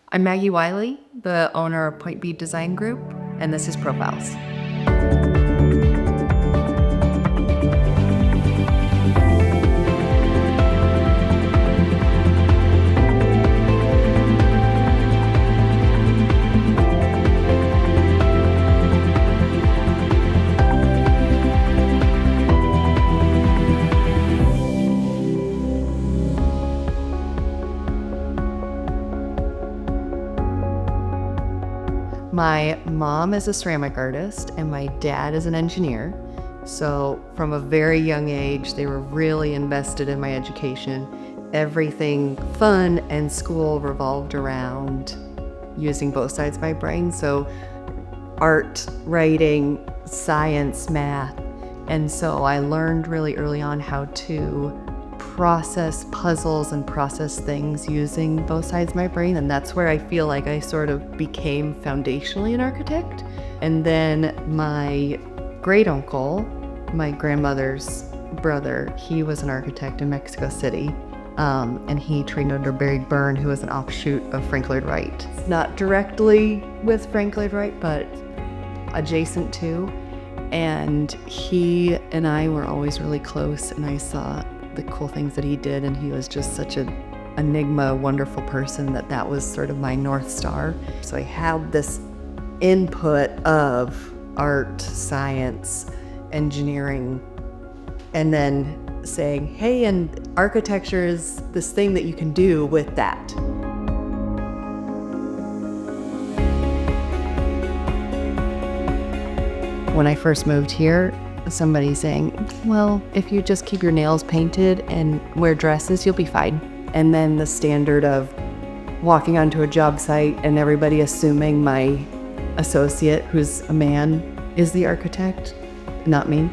I'm Maggie Wylie, the owner of Point B Design Group, and this is Profiles. My mom is a ceramic artist and my dad is an engineer. So from a very young age, they were really invested in my education. Everything fun and school revolved around using both sides of my brain. So art, writing, science, math. And so I learned really early on how to process puzzles and process things using both sides of my brain, and that's where I feel like I sort of became foundationally an architect. And then my great uncle, my grandmother's brother, he was an architect in Mexico City, and he trained under Barry Byrne, who was an offshoot of Frank Lloyd Wright. Not directly with Frank Lloyd Wright, but adjacent to. And he and I were always really close, and I saw the cool things that he did, and he was just such an enigma, wonderful person that was sort of my North Star. So I had this input of art, science, engineering, and then saying, hey, and architecture is this thing that you can do with that. When I first moved here, somebody saying, well, if you just keep your nails painted and wear dresses, you'll be fine. And then the standard of walking onto a job site and everybody assuming my associate, who's a man, is the architect, not me.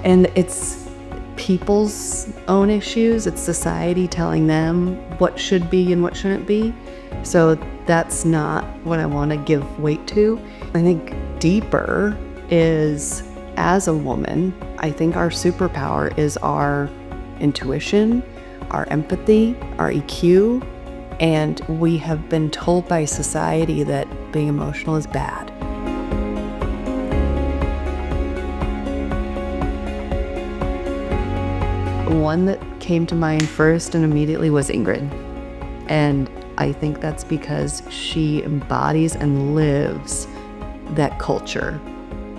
And it's people's own issues. It's society telling them what should be and what shouldn't be. So that's not what I want to give weight to. I think deeper is, as a woman, I think our superpower is our intuition, our empathy, our EQ, and we have been told by society that being emotional is bad. One that came to mind first and immediately was Ingrid. And I think that's because she embodies and lives that culture.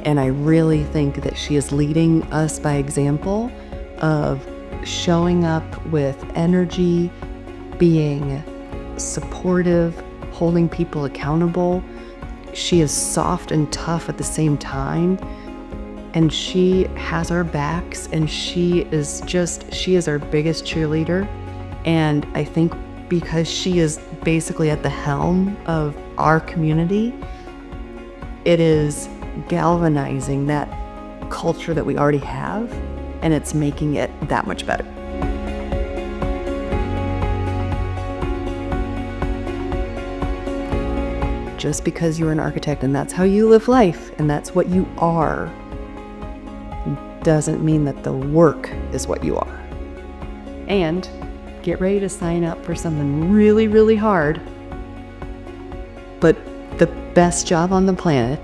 And I really think that she is leading us by example of showing up with energy, being supportive, holding people accountable. She is soft and tough at the same time. And she has our backs, and she is our biggest cheerleader. And I think because she is basically at the helm of our community, it is galvanizing that culture that we already have, and it's making it that much better. Just because you're an architect and that's how you live life and that's what you are, doesn't mean that the work is what you are. And get ready to sign up for something really, really hard, but the best job on the planet,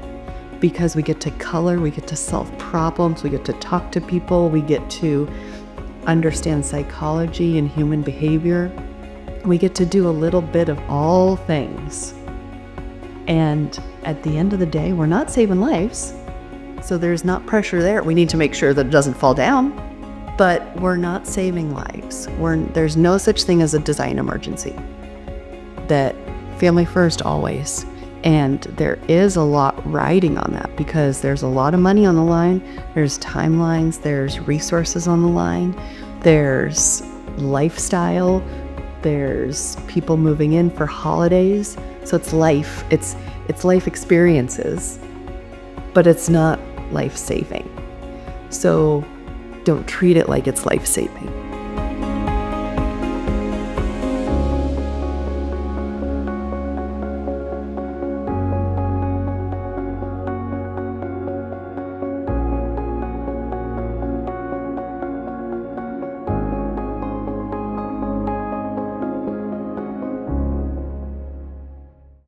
because we get to color, we get to solve problems, we get to talk to people, we get to understand psychology and human behavior. We get to do a little bit of all things. And at the end of the day, we're not saving lives, so there's not pressure there. We need to make sure that it doesn't fall down, but we're not saving lives. There's no such thing as a design emergency. That family first always. And there is a lot riding on that because there's a lot of money on the line, there's timelines, there's resources on the line, there's lifestyle, there's people moving in for holidays. So it's life, it's life experiences, but it's not life-saving. So don't treat it like it's life-saving.